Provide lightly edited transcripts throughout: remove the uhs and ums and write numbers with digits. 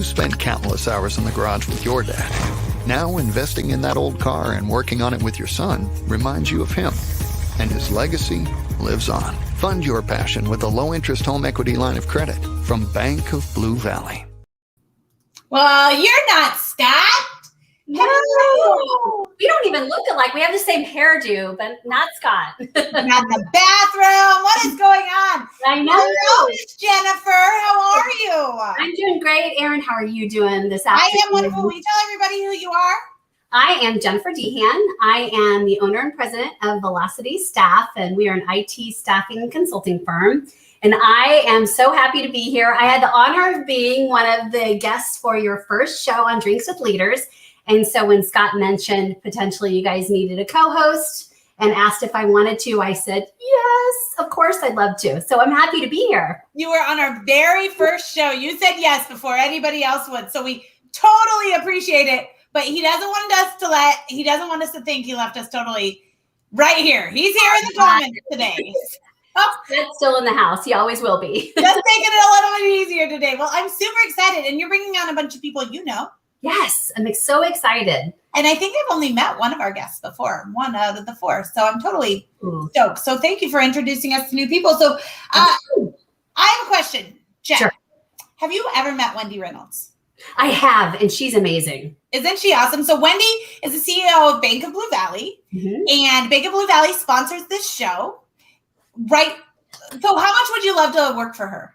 spent countless hours in the garage with your dad. Now investing in that old car and working on it with your son reminds you of him. And his legacy lives on. Fund your passion with a low-interest home equity line of credit from Bank of Blue Valley. Well, you're not Scott. No, we don't even look alike. We have the same hairdo, but not Scott. Not in the bathroom. What is going on? I know. Hello, Jennifer. How are you? I'm doing great. Aaron, how are you doing this afternoon? I am wonderful. Will you tell everybody who you are? I am Jennifer Dehan. I am the owner and president of Velocity Staff, and we are an IT staffing and consulting firm. And I am so happy to be here. I had the honor of being one of the guests for your first show on Drinks with Leaders. And so when Scott mentioned potentially you guys needed a co-host and asked if I wanted to, I said, yes, of course I'd love to. So I'm happy to be here. You were on our very first show. You said yes before anybody else would. So we totally appreciate it. But he doesn't want us to think he left us totally right here. He's here in the comments today. That's still in the house. He always will be. Just making it a little bit easier today. Well, I'm super excited. And you're bringing on a bunch of people you know. Yes, I'm so excited. And I think I've only met one of our guests before, one out of the four. So I'm totally stoked. So thank you for introducing us to new people. So I have a question, Jen. Sure. Have you ever met Wendy Reynolds? I have, and she's amazing. Isn't she awesome? So Wendy is the CEO of Bank of Blue Valley, and Bank of Blue Valley sponsors this show, right? So how much would you love to work for her?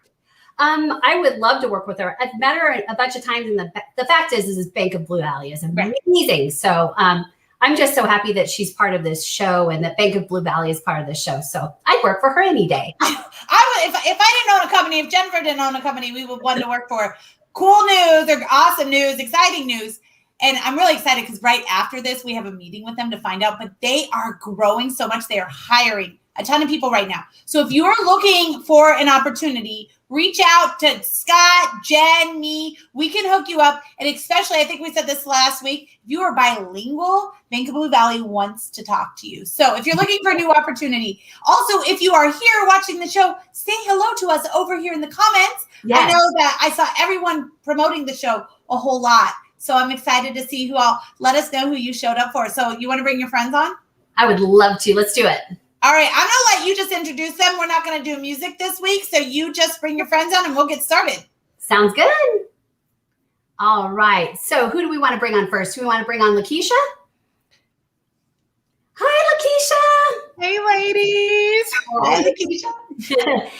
I would love to work with her. I've met her a bunch of times, and the fact is Bank of Blue Valley is amazing. So I'm just so happy that she's part of this show and that Bank of Blue Valley is part of this show. So I'd work for her any day. I would, if I didn't own a company, if Jennifer didn't own a company, we would want to work for her. Cool news or awesome news, exciting news. And I'm really excited because right after this, we have a meeting with them to find out, but they are growing so much. They are hiring a ton of people right now. So if you are looking for an opportunity, reach out to Scott, Jen, me. We can hook you up. And especially, I think we said this last week, if you are bilingual, Bank of Blue Valley wants to talk to you. So if you're looking for a new opportunity, also, if you are here watching the show, say hello to us over here in the comments. Yes. I know that I saw everyone promoting the show a whole lot. So I'm excited to see who all, let us know who you showed up for. So you want to bring your friends on? I would love to. Let's do it. All right, I'm going to let you just introduce them. We're not going to do music this week, so you just bring your friends on and we'll get started. Sounds good. All right, so who do we want to bring on first? Do we want to bring on Lakeshia? Hi, Lakeshia. Hey, ladies. Hey, Lakeshia.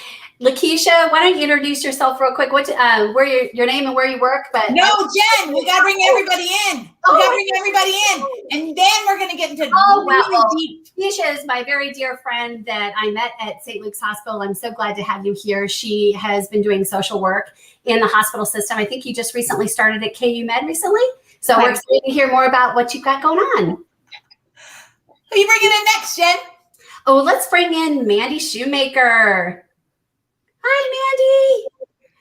Lakeshia, why don't you introduce yourself real quick? What, where your name and where you work? But no, Jen, we got to bring everybody in. We got to bring everybody in, and then we're going to get into really deep. Lakeshia is my very dear friend that I met at St. Luke's Hospital. I'm so glad to have you here. She has been doing social work in the hospital system. I think you just recently started at KU Med recently. So we're excited to hear more about what you've got going on. Who are you bringing in next, Jen? Oh, let's bring in Mandy Shoemaker. Hi, Mandy.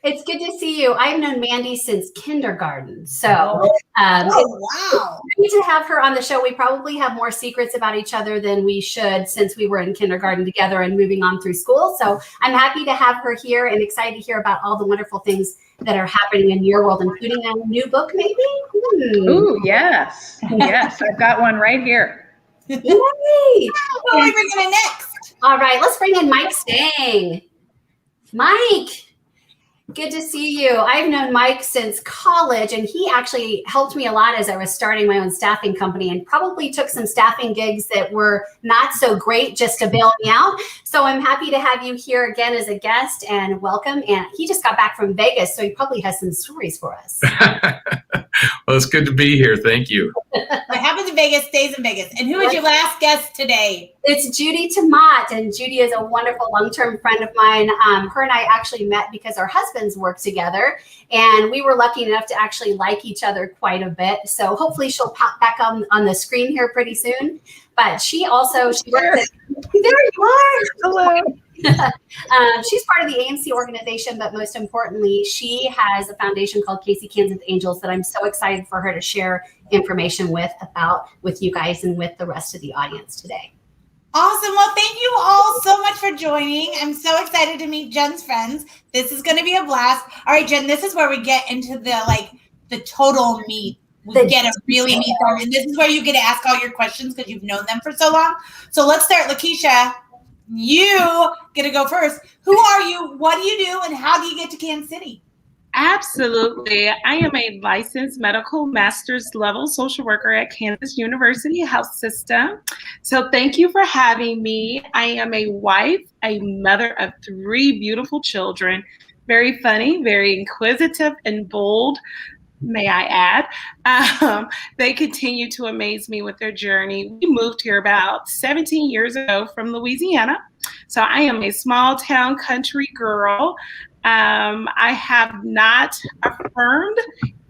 It's good to see you. I've known Mandy since kindergarten. So wow. Great to have her on the show. We probably have more secrets about each other than we should since we were in kindergarten together and moving on through school. So I'm happy to have her here and excited to hear about all the wonderful things that are happening in your world, including a new book, maybe? Ooh, yes. Yes, I've got one right here. Yay. Who are we bringing in next? All right, let's bring in Mike Stang. Mike, good to see you. I've known Mike since college, and he actually helped me a lot as I was starting my own staffing company and probably took some staffing gigs that were not so great just to bail me out. So I'm happy to have you here again as a guest and welcome. And he just got back from Vegas, so he probably has some stories for us. Well, it's good to be here. Thank you. What happens in Vegas stays in Vegas. And who is your last guest today? It's Judy Temaat, and Judy is a wonderful long-term friend of mine. Her and I actually met because our husbands work together, and we were lucky enough to actually like each other quite a bit. So hopefully she'll pop back on the screen here pretty soon. But she works at, there you are. Hello. She's part of the AMC organization, but most importantly, she has a foundation called Casey Kansas Angels that I'm so excited for her to share information with you guys and with the rest of the audience today. Awesome. Well, thank you all so much for joining. I'm so excited to meet Jen's friends. This is going to be a blast. All right, Jen, this is where we get into the total meat. We get to really meet them. And this is where you get to ask all your questions because you've known them for so long. So let's start. Lakeshia, you get to go first. Who are you? What do you do? And how do you get to Kansas City? Absolutely. I am a licensed medical master's level social worker at Kansas University Health System. So thank you for having me. I am a wife, a mother of 3 beautiful children, very funny, very inquisitive and bold, may I add. They continue to amaze me with their journey. We moved here about 17 years ago from Louisiana. So I am a small town country girl. I have not affirmed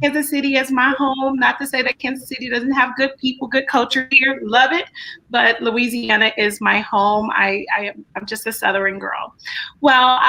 Kansas City as my home. Not to say that Kansas City doesn't have good people, good culture here. Love it. But Louisiana is my home. I'm just a Southern girl. Well,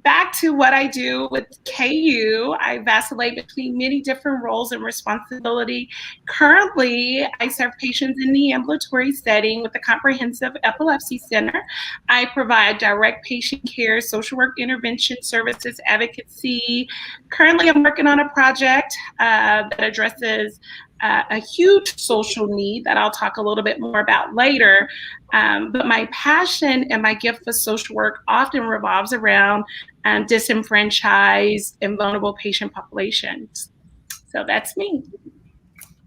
back to what I do with KU. I vacillate between many different roles and responsibility. Currently, I serve patients in the ambulatory setting with the Comprehensive Epilepsy Center. I provide direct patient care, social work intervention services, advocacy. Currently, I'm working on a project that addresses a huge social need that I'll talk a little bit more about later. But my passion and my gift for social work often revolves around disenfranchised and vulnerable patient populations. So that's me.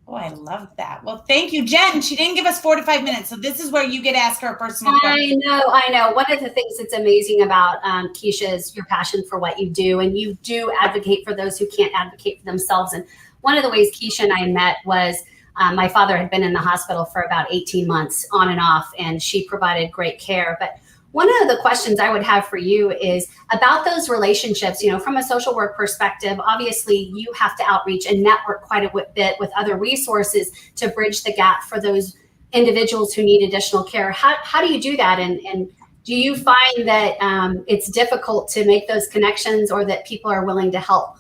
Oh, I love that. Well, thank you, Jen. She didn't give us 4 to 5 minutes, so this is where you get to ask her a personal question. I know. One of the things that's amazing about Keisha is your passion for what you do, and you do advocate for those who can't advocate for themselves. And one of the ways Keisha and I met was my father had been in the hospital for about 18 months on and off, and she provided great care. But one of the questions I would have for you is about those relationships. You know, from a social work perspective, obviously you have to outreach and network quite a bit with other resources to bridge the gap for those individuals who need additional care. How do you do that? And do you find that it's difficult to make those connections, or that people are willing to help?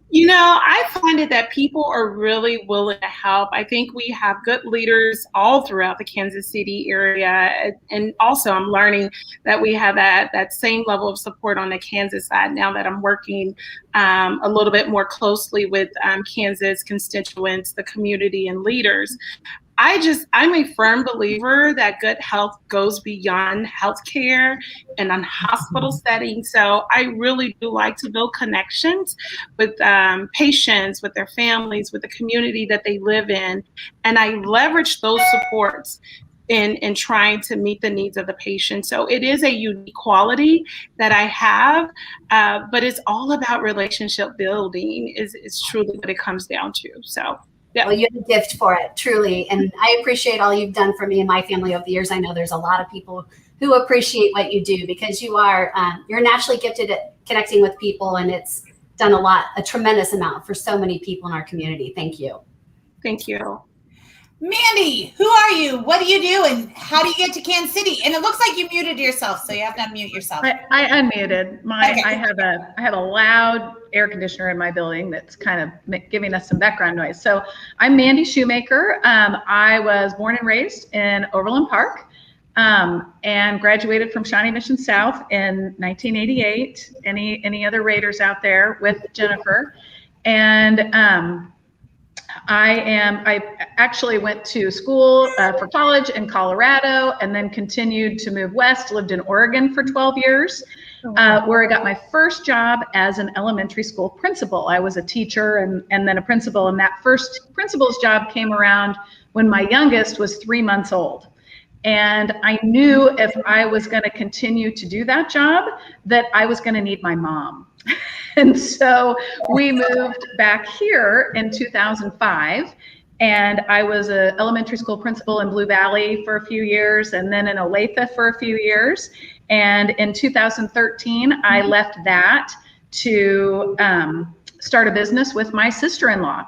You know, I find it that people are really willing to help. I think we have good leaders all throughout the Kansas City area. And also I'm learning that we have that same level of support on the Kansas side now that I'm working a little bit more closely with Kansas constituents, the community and leaders. I'm a firm believer that good health goes beyond healthcare and on hospital settings. So I really do like to build connections with patients, with their families, with the community that they live in. And I leverage those supports in trying to meet the needs of the patient. So it is a unique quality that I have, but it's all about relationship building is truly what it comes down to. So. Yeah. Well, you have a gift for it, truly. And I appreciate all you've done for me and my family over the years. I know there's a lot of people who appreciate what you do because you're naturally gifted at connecting with people, and it's done a tremendous amount for so many people in our community. Thank you. Thank you. Mandy, who are you? What do you do? And how do you get to Kansas City? And it looks like you muted yourself, so you have to unmute yourself. I unmuted. Okay. I have a loud air conditioner in my building that's kind of giving us some background noise. So I'm Mandy Shoemaker. I was born and raised in Overland Park, and graduated from Shawnee Mission South in 1988. Any other Raiders out there with Jennifer? And I actually went to school for college in Colorado, and then continued to move west, lived in Oregon for 12 years, where I got my first job as an elementary school principal. I was a teacher and then a principal, and that first principal's job came around when my youngest was 3 months old. And I knew if I was going to continue to do that job, that I was going to need my mom. And so we moved back here in 2005, and I was an elementary school principal in Blue Valley for a few years, and then in Olathe for a few years. And in 2013, I left that to start a business with my sister-in-law.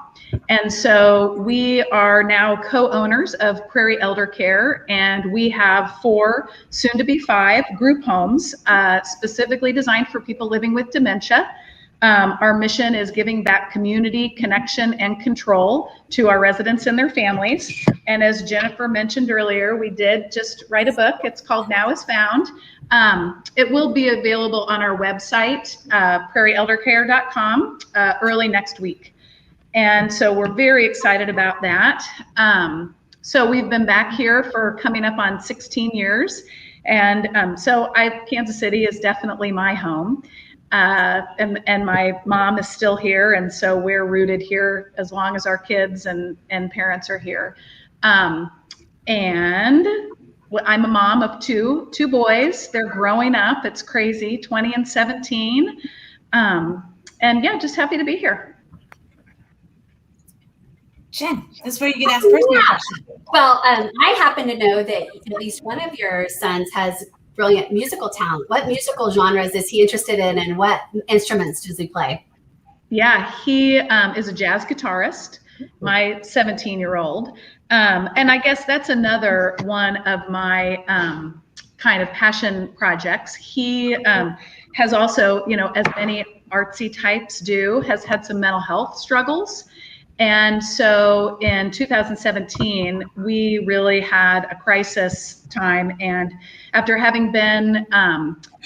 And so we are now co-owners of Prairie Elder Care, and we have 4, soon to be 5, group homes specifically designed for people living with dementia. Our mission is giving back community, connection, and control to our residents and their families. And as Jennifer mentioned earlier, we did just write a book. It's called Now is Found. It will be available on our website, prairieeldercare.com, early next week. And so we're very excited about that. So we've been back here for coming up on 16 years. And so Kansas City is definitely my home. And my mom is still here. And so we're rooted here as long as our kids and parents are here. And I'm a mom of two boys. They're growing up. It's crazy, 20 and 17. And yeah, just happy to be here. Jen, this is where you can ask personal questions. Well, I happen to know that at least one of your sons has brilliant musical talent. What musical genres is he interested in, and what instruments does he play? Yeah, he is a jazz guitarist, my 17-year-old. And I guess that's another one of my kind of passion projects. He has also, as many artsy types do, has had some mental health struggles. And so in 2017, we really had a crisis time. And after having been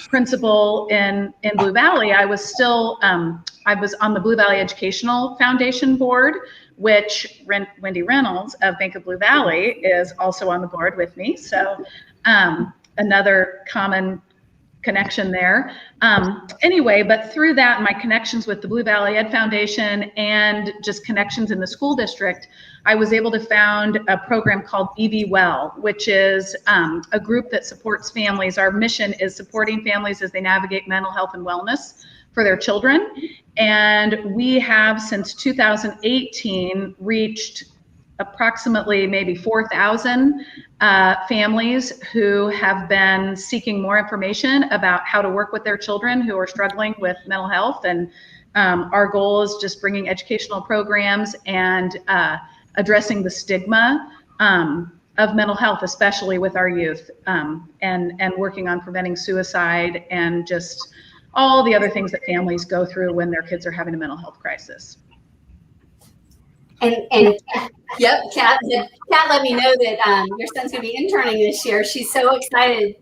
principal in Blue Valley, I was still, I was on the Blue Valley Educational Foundation board, which Wendy Reynolds of Bank of Blue Valley is also on the board with me. So another common connection there. Anyway, but through that, my connections with the Blue Valley Ed Foundation and just connections in the school district, I was able to found a program called BV Well, which is a group that supports families. Our mission is supporting families as they navigate mental health and wellness for their children. And we have, since 2018, reached approximately maybe 4,000 families who have been seeking more information about how to work with their children who are struggling with mental health. And our goal is just bringing educational programs and addressing the stigma of mental health, especially with our youth, and working on preventing suicide and just all the other things that families go through when their kids are having a mental health crisis. And yep, Kat let me know that your son's going to be interning this year. She's so excited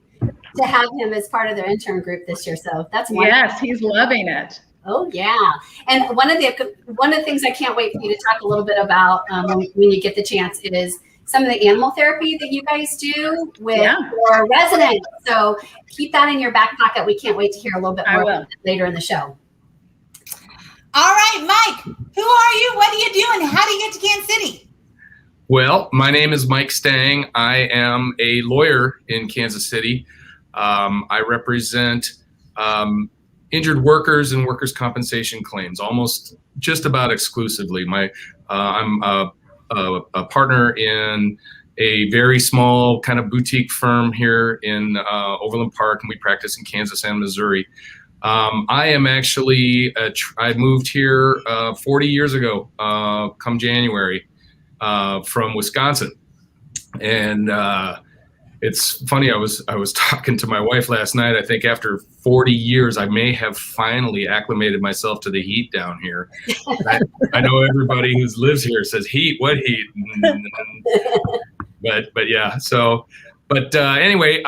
to have him as part of their intern group this year. So that's wonderful. Yes, he's loving it. Oh yeah, and one of the things I can't wait for you to talk a little bit about when you get the chance is some of the animal therapy that you guys do with your residents. So keep that in your back pocket. We can't wait to hear a little bit more about it later in the show. All right, Mike, who are you? What do you do? And how do you get to Kansas City? Well, my name is Mike Stang. I am a lawyer in Kansas City. I represent injured workers and workers' compensation claims, almost just about exclusively. I'm a partner in a very small kind of boutique firm here in Overland Park, and we practice in Kansas and Missouri. I am actually, I moved here 40 years ago, come January, from Wisconsin. And it's funny, I was talking to my wife last night. I think after 40 years, I may have finally acclimated myself to the heat down here. I know everybody who lives here says, heat, what heat? But yeah, so... But anyway,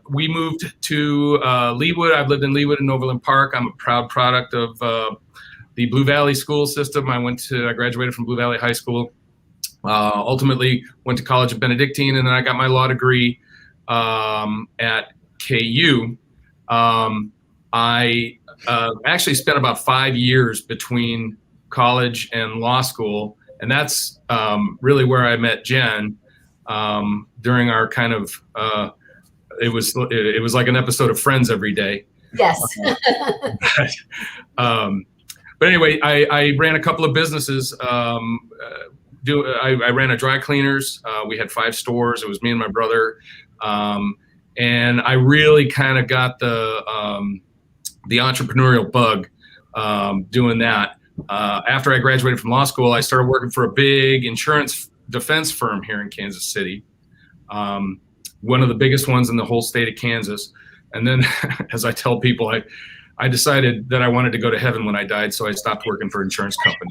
we moved to Leawood. I've lived in Leawood and Overland Park. I'm a proud product of the Blue Valley school system. I graduated from Blue Valley High School. Ultimately went to college at Benedictine, and then I got my law degree at KU. I actually spent about 5 years between college and law school, and that's really where I met Jen. During our kind of, it was like an episode of Friends every day. Yes. But anyway, I ran a couple of businesses. I ran a dry cleaners. We had 5 stores. It was me and my brother. And I really kind of got the entrepreneurial bug doing that. After I graduated from law school, I started working for a big insurance defense firm here in Kansas City, one of the biggest ones in the whole state of Kansas. And then, as I tell people, I I decided that I wanted to go to heaven when I died, so I stopped working for insurance company.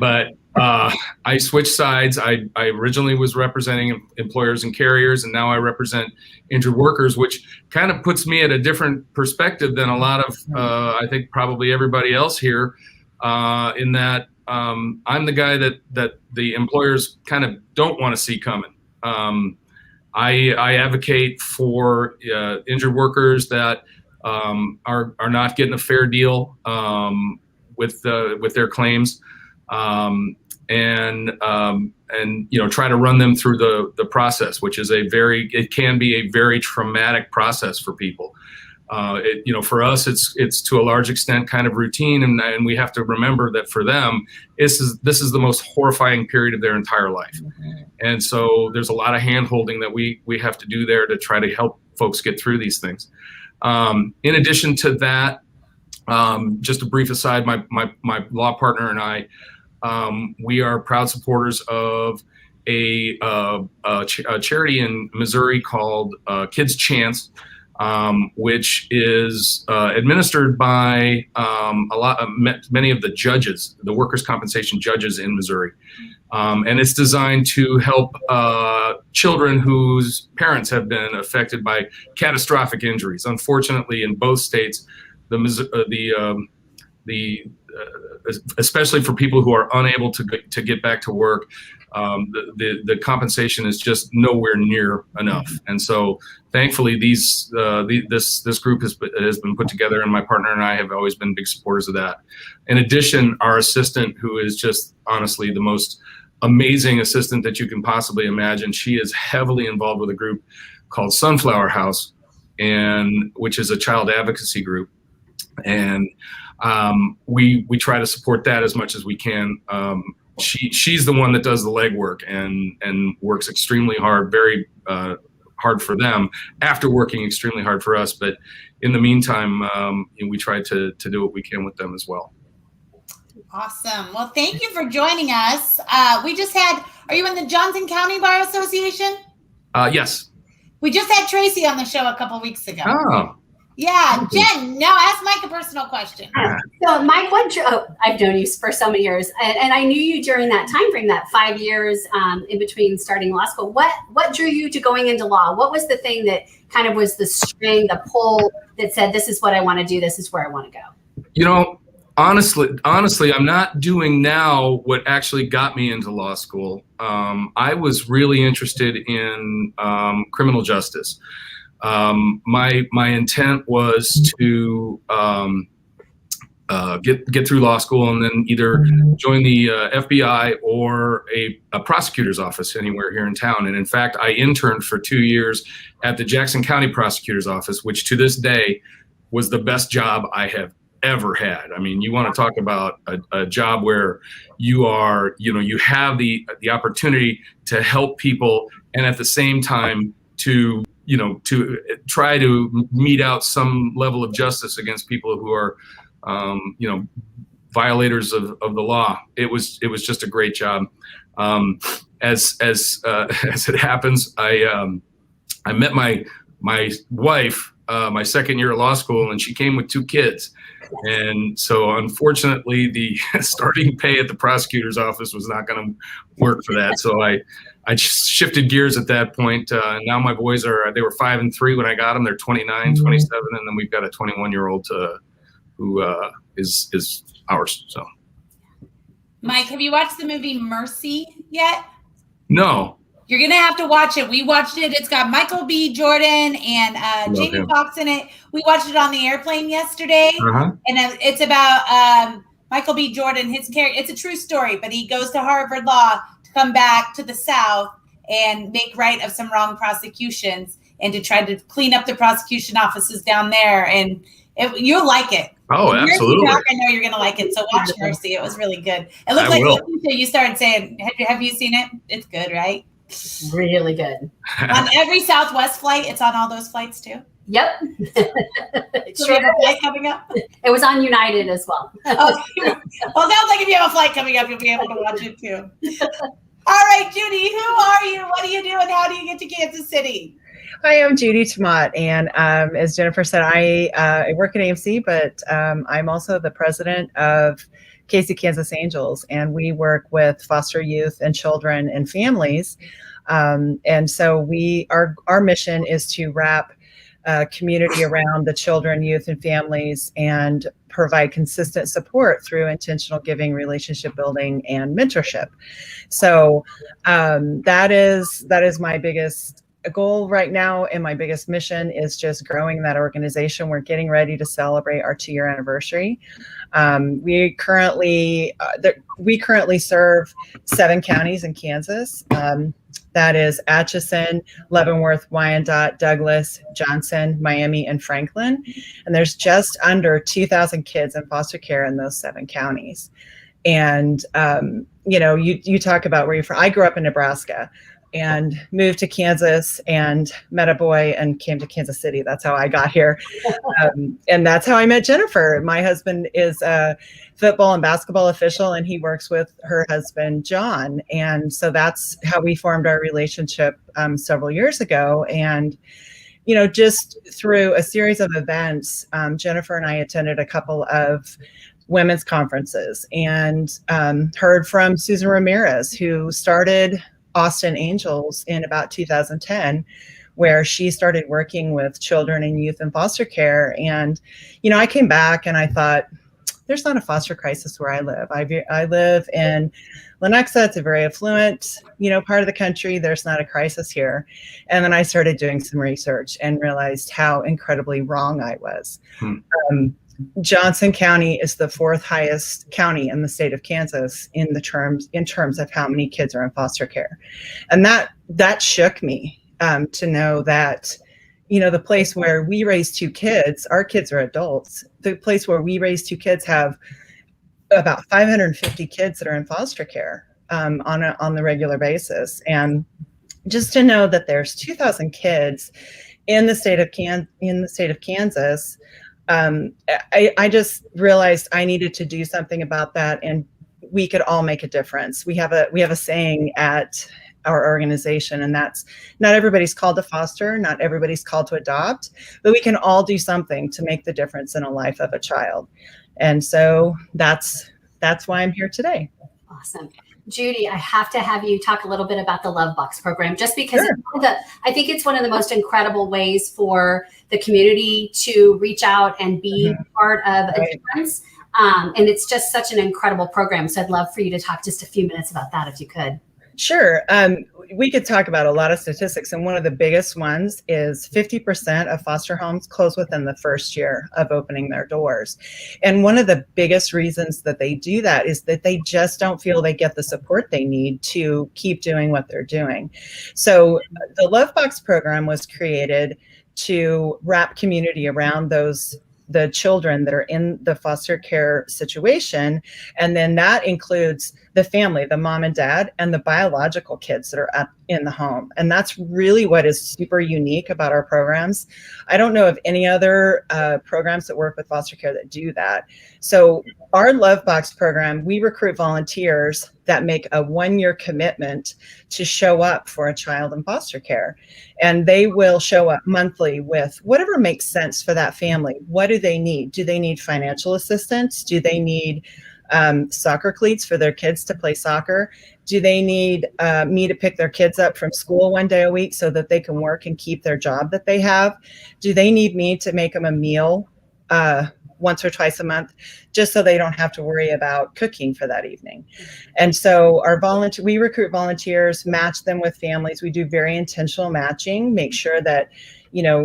But I switched sides. I originally was representing employers and carriers, and now I represent injured workers, which kind of puts me at a different perspective than a lot of, I think, probably everybody else here, in that I'm the guy that the employers kind of don't want to see coming. I advocate for injured workers that are not getting a fair deal with their claims. And try to run them through the process, which is it can be a very traumatic process for people. For us, it's to a large extent kind of routine, and we have to remember that for them, this is the most horrifying period of their entire life. And so there's a lot of hand-holding that we have to do there to try to help folks get through these things. In addition to that, just a brief aside, my law partner and I, we are proud supporters of a charity in Missouri called Kids Chance, which is administered by many of the judges, the workers' compensation judges in Missouri. And it's designed to help children whose parents have been affected by catastrophic injuries. Unfortunately, in both states, especially for people who are unable to get back to work, the compensation is just nowhere near enough. And so, thankfully, this group has been put together, and my partner and I have always been big supporters of that. In addition, our assistant, who is just honestly the most amazing assistant that you can possibly imagine, she is heavily involved with a group called Sunflower House, which is a child advocacy group. And we try to support that as much as we can. She's the one that does the legwork and works extremely hard, very hard for them, after working extremely hard for us. But in the meantime, we try to do what we can with them as well. Awesome. Well, thank you for joining us. Are you in the Johnson County Bar Association? Yes. We just had Tracy on the show a couple weeks ago. Oh. Yeah, Jen, now ask Mike a personal question. So Mike, I've known you for so many years, and I knew you during that time frame, that 5 years in between starting law school. What drew you to going into law? What was the thing that kind of was the string, the pull that said, this is what I want to do, this is where I want to go? Honestly, I'm not doing now what actually got me into law school. I was really interested in criminal justice. My intent was to get through law school and then either join the FBI or a prosecutor's office anywhere here in town. And in fact, I interned for 2 years at the Jackson County Prosecutor's Office, which to this day was the best job I have ever had. I mean, you want to talk about a job where you have the opportunity to help people, and at the same time to try to mete out some level of justice against people who are, violators of the law. It was just a great job. As it happens, I met my wife my second year of law school, and she came with 2 kids. And so unfortunately, the starting pay at the prosecutor's office was not going to work for that. So I shifted gears at that point. And now my boys they were 5 and 3 when I got them. They're 29, 27, and then we've got a 21-year-old who is ours. So, Mike, have you watched the movie Mercy yet? No. You're going to have to watch it. We watched it. It's got Michael B. Jordan and Jamie Foxx in it. We watched it on the airplane yesterday. And it's about Michael B. Jordan, his character. It's a true story, but he goes to Harvard Law to come back to the South and make right of some wrong prosecutions and to try to clean up the prosecution offices down there. And you'll like it. Oh, absolutely. I know you're going to like it. So watch Mercy. It was really good. It looks like you started saying, have you seen it? It's good, right? Really good. On every Southwest flight, it's on all those flights too? Yep. So we have a flight coming up? It was on United as well. Well, it sounds like if you have a flight coming up, you'll be able to watch it too. All right, Judy, who are you? What do you do? And how do you get to Kansas City? Hi, I'm Judy Temaat, and as Jennifer said, I work at AMC, but I'm also the president of Casey Kansas Angels, and we work with foster youth and children and families. And so our mission is to wrap community around the children, youth, and families, and provide consistent support through intentional giving, relationship building, and mentorship. So that is my biggest goal right now, and my biggest mission is just growing that organization. We're getting ready to celebrate our 2-year anniversary. We currently serve 7 counties in Kansas. That is Atchison, Leavenworth, Wyandotte, Douglas, Johnson, Miami, and Franklin. And there's just under 2,000 kids in foster care in those 7 counties. And, you talk about where you're from. I grew up in Nebraska and moved to Kansas and met a boy and came to Kansas City. That's how I got here. And that's how I met Jennifer. My husband is a football and basketball official, and he works with her husband, John. And so that's how we formed our relationship several years ago. And, just through a series of events, Jennifer and I attended a couple of women's conferences and heard from Susan Ramirez, who started Austin Angels in about 2010, where she started working with children and youth in foster care. And, I came back and I thought, there's not a foster crisis where I live. I live in Lenexa. It's a very affluent, part of the country. There's not a crisis here. And then I started doing some research and realized how incredibly wrong I was. Johnson County is the 4th highest county in the state of Kansas in terms of how many kids are in foster care. And that shook me to know that, the place where we raise 2 kids, our kids are adults. The place where we raise 2 kids have about 550 kids that are in foster care on the regular basis. And just to know that there's 2,000 kids in the state of Kansas, I just realized I needed to do something about that, and we could all make a difference. We have a saying at our organization, and that's not everybody's called to foster, not everybody's called to adopt, but we can all do something to make the difference in a life of a child. And so that's why I'm here today. Awesome. Judy, I have to have you talk a little bit about the Love Box program, just because Sure. I think it's one of the most incredible ways for the community to reach out and be part of a difference. And it's just such an incredible program. So I'd love for you to talk just a few minutes about that, if you could. Sure. We could talk about a lot of statistics, and one of the biggest ones is 50% of foster homes close within the first year of opening their doors. And one of the biggest reasons that they do that is that they just don't feel they get the support they need to keep doing what they're doing. So the Love Box program was created to wrap community around the children that are in the foster care situation. And then that includes the family, the mom and dad, and the biological kids that are in the home. And that's really what is super unique about our programs. I don't know of any other programs that work with foster care that do that. So our Love Box program, we recruit volunteers that make a 1-year commitment to show up for a child in foster care. And they will show up monthly with whatever makes sense for that family. What do they need? Do they need financial assistance? Do they need soccer cleats for their kids to play soccer? Do they need me to pick their kids up from school 1 day a week so that they can work and keep their job that they have? Do they need me to make them a meal once or twice a month, just so they don't have to worry about cooking for that evening? And so we recruit volunteers, match them with families. We do very intentional matching, make sure that,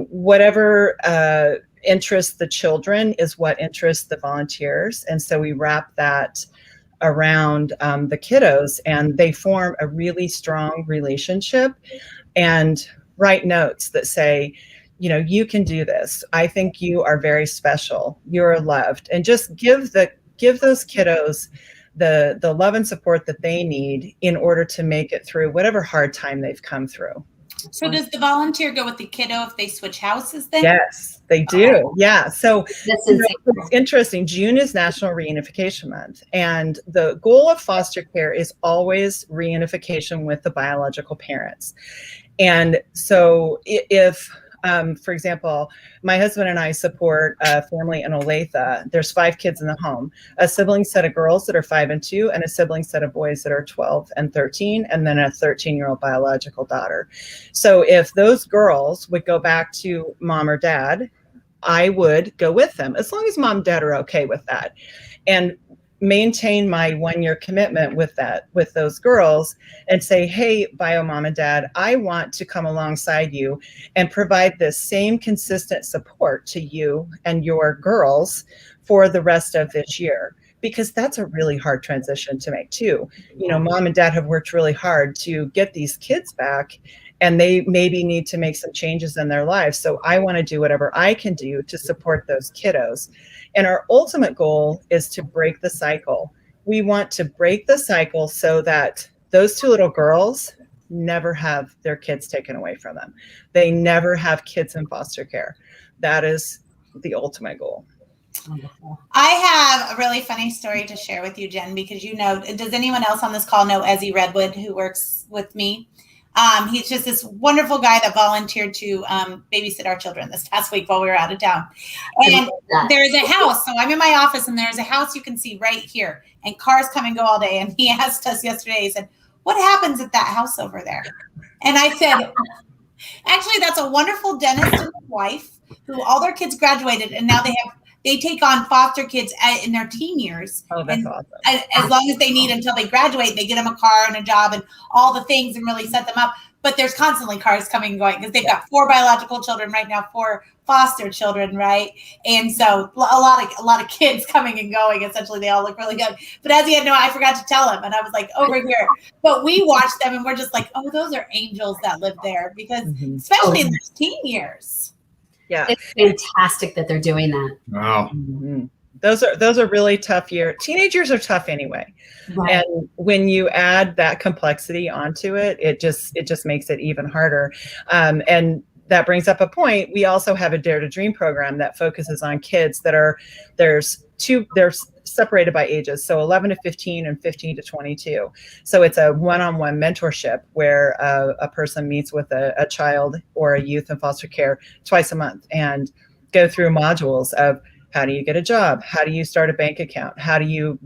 whatever interests the children is what interests the volunteers. And so we wrap that around the kiddos, and they form a really strong relationship and write notes that say, you can do this. I think you are very special. You're loved. And just give those kiddos the love and support that they need in order to make it through whatever hard time they've come through. So does the volunteer go with the kiddo if they switch houses then? Yes, they do. Yeah. So That's you know, insane. it's interesting. June is National Reunification Month, and the goal of foster care is always reunification with the biological parents. And so if for example, my husband and I support a family in Olathe. There's 5 kids in the home, a sibling set of girls that are 5 and 2, and a sibling set of boys that are 12 and 13, and then a 13-year-old biological daughter. So if those girls would go back to mom or dad, I would go with them, as long as mom and dad are okay with that. And maintain my 1-year commitment with those girls and say, hey, bio mom and dad, I want to come alongside you and provide the same consistent support to you and your girls for the rest of this year, because that's a really hard transition to make too. You know, mom and dad have worked really hard to get these kids back, and they maybe need to make some changes in their lives. So I want to do whatever I can do to support those kiddos. And our ultimate goal is to break the cycle. We want to break the cycle so that those 2 little girls never have their kids taken away from them. They never have kids in foster care. That is the ultimate goal. I have a really funny story to share with you, Jen, because you know, does anyone else on this call know Ezzy Redwood, who works with me? He's just this wonderful guy that volunteered to babysit our children this past week while we were out of town. And there's a house. So I'm in my office, and there's a house you can see right here, and cars come and go all day. And he asked us yesterday, he said, what happens at that house over there? And I said, actually, that's a wonderful dentist and his wife who all their kids graduated, and now they take on foster kids in their teen years. Oh, that's awesome. As long as they need until they graduate, they get them a car and a job and all the things and really set them up. But there's constantly cars coming and going because they've got 4 biological children right now, 4 foster children, right? And so a lot of kids coming and going. Essentially, they all look really good. But as he had I forgot to tell him, and I was like, over here. But we watched them, and we're just like, oh, those are angels that live there, because especially in their teen years. Yeah, it's fantastic that they're doing that. Wow. Mm-hmm. Those are really tough years. Teenage years are tough anyway. Right. And when you add that complexity onto it, it just makes it even harder. And that brings up a point. We also have a Dare to Dream program that focuses on kids that they're separated by ages. So 11 to 15 and 15 to 22. So it's a one-on-one mentorship where a person meets with a child or a youth in foster care twice a month and go through modules of how do you get a job? How do you start a bank account? How do you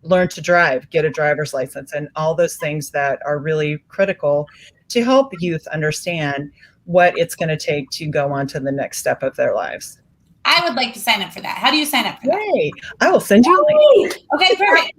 learn to drive, get a driver's license, and all those things that are really critical to help youth understand what it's going to take to go on to the next step of their lives. I would like to sign up for that. How do you sign up for that? Hey, I will send you a link. Okay, perfect.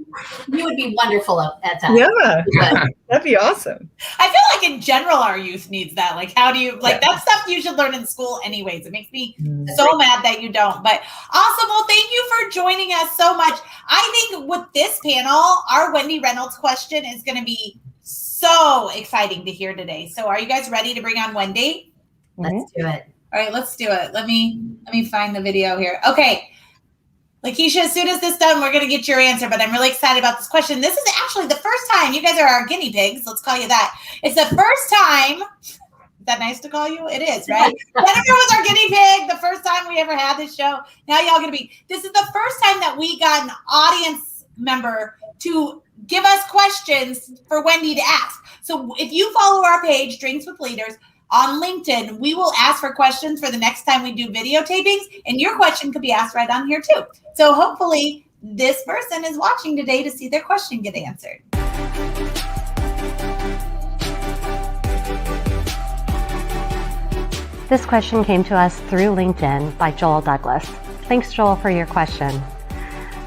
You would be wonderful at that. Yeah, that'd be awesome. I feel like in general our youth needs that. Like, how do you, that's stuff you should learn in school anyways. It makes me so mad that you don't. But awesome. Well, thank you for joining us so much. I think with this panel, our Wendy Reynolds question is going to be so exciting to hear today. So are you guys ready to bring on Wendy? Let's do it. All right, let's do it. Let me find the video here. Okay. Lakeshia, as soon as this is done, we're going to get your answer, but I'm really excited about this question. This is actually the first time. You guys are our guinea pigs. Let's call you that. It's the first time. Is that nice to call you? It is, right? Jennifer was our guinea pig the first time we ever had this show. Now y'all going to be. This is the first time that we got an audience member to give us questions for Wendy to ask. So if you follow our page, Drinks with Leaders, on LinkedIn, we will ask for questions for the next time we do videotapings, and your question could be asked right on here too. So hopefully this person is watching today to see their question get answered. This question came to us through LinkedIn by Joel Douglas. Thanks, Joel, for your question.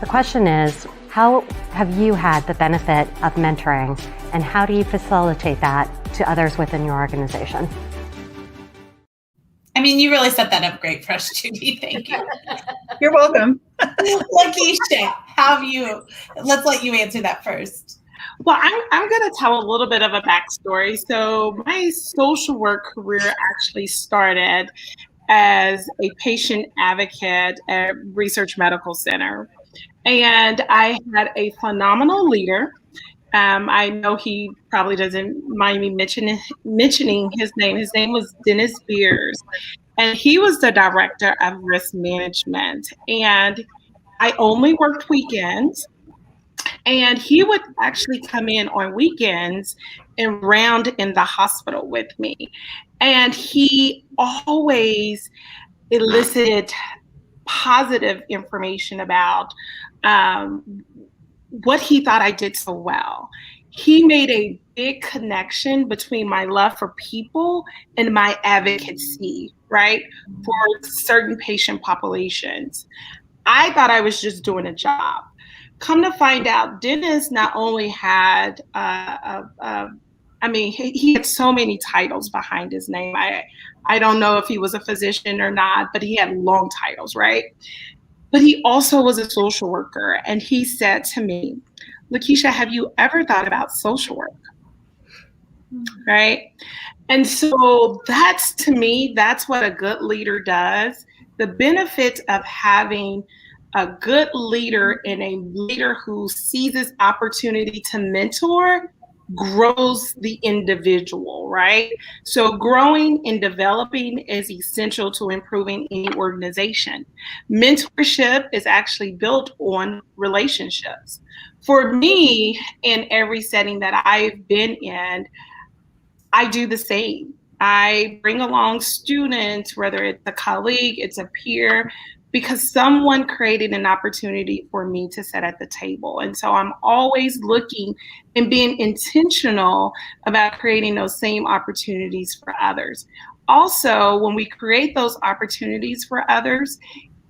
The question is, how have you had the benefit of mentoring, and how do you facilitate that to others within your organization? I mean, you really set that up great for us, Judy. Thank you. You're welcome. Lakeshia, let's let you answer that first. Well, I'm going to tell a little bit of a backstory. So my social work career actually started as a patient advocate at Research Medical Center. And I had a phenomenal leader I know he probably doesn't mind me mentioning his name. His name was Dennis Beers, and he was the director of risk management. And I only worked weekends, and he would actually come in on weekends and round in the hospital with me. And he always elicited positive information about what he thought I did so well. He made a big connection between my love for people and my advocacy, right, for certain patient populations. I thought I was just doing a job. Come to find out, Dennis not only had, he had so many titles behind his name. I don't know if he was a physician or not, but he had long titles, right? But he also was a social worker. And he said to me, Lakeshia, have you ever thought about social work? Right? And so that's, to me, that's what a good leader does. The benefit of having a good leader and a leader who seizes opportunity to mentor grows the individual, right? So growing and developing is essential to improving any organization. Mentorship is actually built on relationships. For me, in every setting that I've been in, I do the same. I bring along students, whether it's a colleague, it's a peer, because someone created an opportunity for me to sit at the table. And so I'm always looking and being intentional about creating those same opportunities for others. Also, when we create those opportunities for others,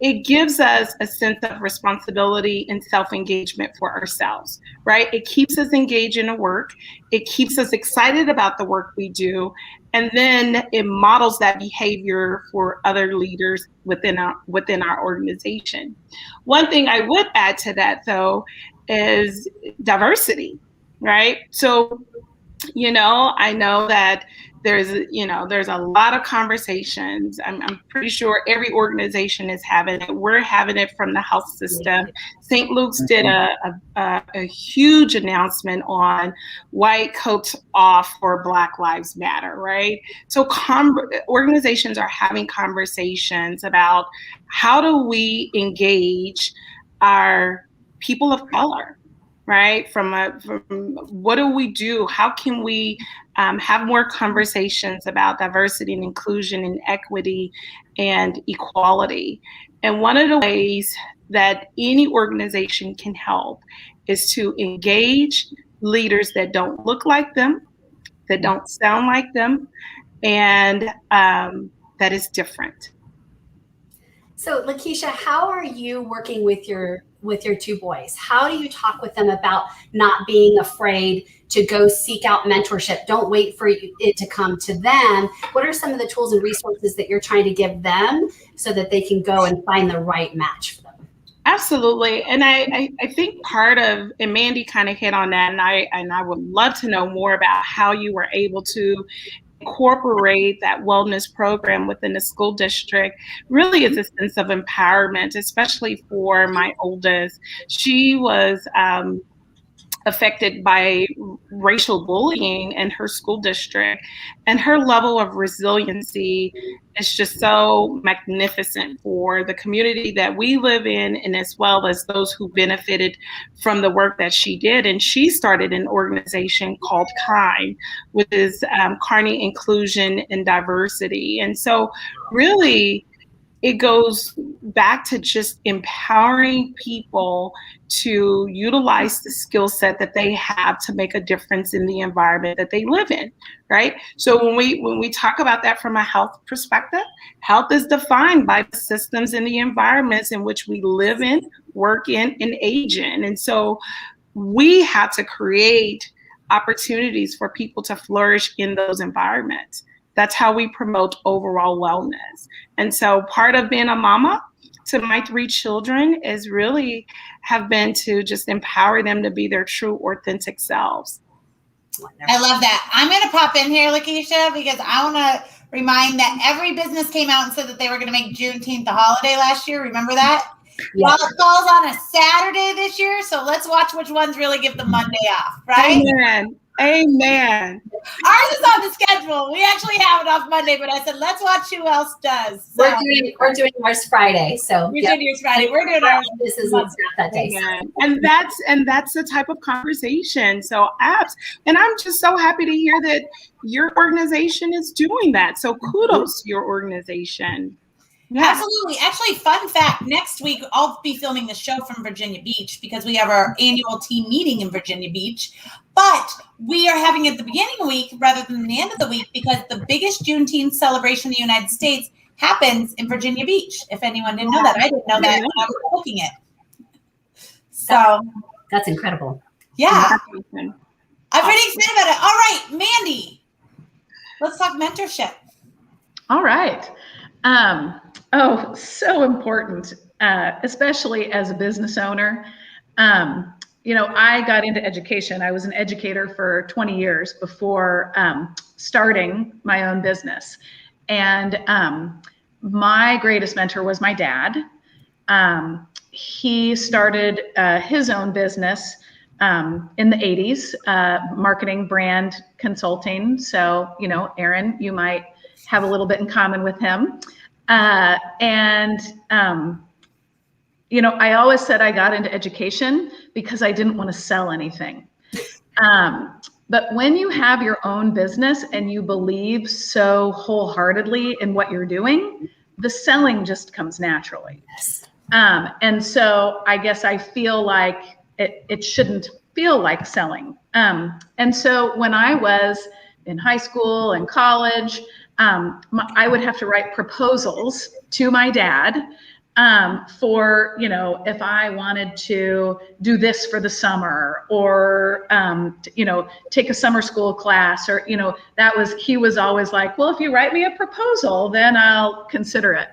it gives us a sense of responsibility and self-engagement for ourselves, right? It keeps us engaged in the work. It keeps us excited about the work we do. And then it models that behavior for other leaders within our organization. One thing I would add to that, though, is diversity, right? So, I know that there's a lot of conversations. I'm pretty sure every organization is having it. We're having it from the health system. St. Luke's did a huge announcement on white coats off for Black Lives Matter, right? So organizations are having conversations about how do we engage our people of color, right? From what do we do? How can we have more conversations about diversity and inclusion and equity and equality? And one of the ways that any organization can help is to engage leaders that don't look like them, that don't sound like them, and that is different. So, Lakeshia, how are you working with your two boys? How do you talk with them about not being afraid to go seek out mentorship? Don't wait for it to come to them. What are some of the tools and resources that you're trying to give them so that they can go and find the right match for them? Absolutely. And I think part of, and Mandy kind of hit on that, and I would love to know more about how you were able to incorporate that wellness program within the school district. Really is a sense of empowerment, especially for my oldest. She was affected by racial bullying in her school district, and her level of resiliency is just so magnificent for the community that we live in, and as well as those who benefited from the work that she did. And she started an organization called KIND, which is Carney Inclusion and Diversity. And so really, it goes back to just empowering people to utilize the skill set that they have to make a difference in the environment that they live in, right? So when we talk about that from a health perspective, health is defined by the systems and the environments in which we live in, work in, and age in. And so we have to create opportunities for people to flourish in those environments. That's how we promote overall wellness. And so part of being a mama to my 3 children is really have been to just empower them to be their true, authentic selves. I love that. I'm going to pop in here, Lakeshia, because I want to remind that every business came out and said that they were going to make Juneteenth a holiday last year. Remember that? Well, it falls on a Saturday this year, so let's watch which ones really give the Monday off, right? Amen. Amen. Ours is on the schedule. We actually have it off Monday, but I said let's watch who else does. So, We're doing ours Friday, so you're doing yours Friday. We're doing ours. This is not that day. Amen. And that's the type of conversation. So apps, and I'm just so happy to hear that your organization is doing that. So kudos to your organization. Yeah. Absolutely. Actually, fun fact, next week I'll be filming the show from Virginia Beach because we have our annual team meeting in Virginia Beach. But we are having it at the beginning of the week rather than the end of the week because the biggest Juneteenth celebration in the United States happens in Virginia Beach. If anyone didn't know that, I didn't know that when I was booking it. So That's incredible. yeah, I'm pretty excited about it. All right, Mandy, let's talk mentorship. All right. So important, especially as a business owner. I got into education. I was an educator for 20 years before starting my own business. And my greatest mentor was my dad. He started his own business in the 80s, marketing, brand consulting. So, Aaron, you might have a little bit in common with him. I always said I got into education because I didn't want to sell anything. But when you have your own business and you believe so wholeheartedly in what you're doing, the selling just comes naturally. And so I guess I feel like it shouldn't feel like selling. And so when I was in high school and college, I would have to write proposals to my dad for, if I wanted to do this for the summer or, take a summer school class or, he was always like, well, if you write me a proposal, then I'll consider it.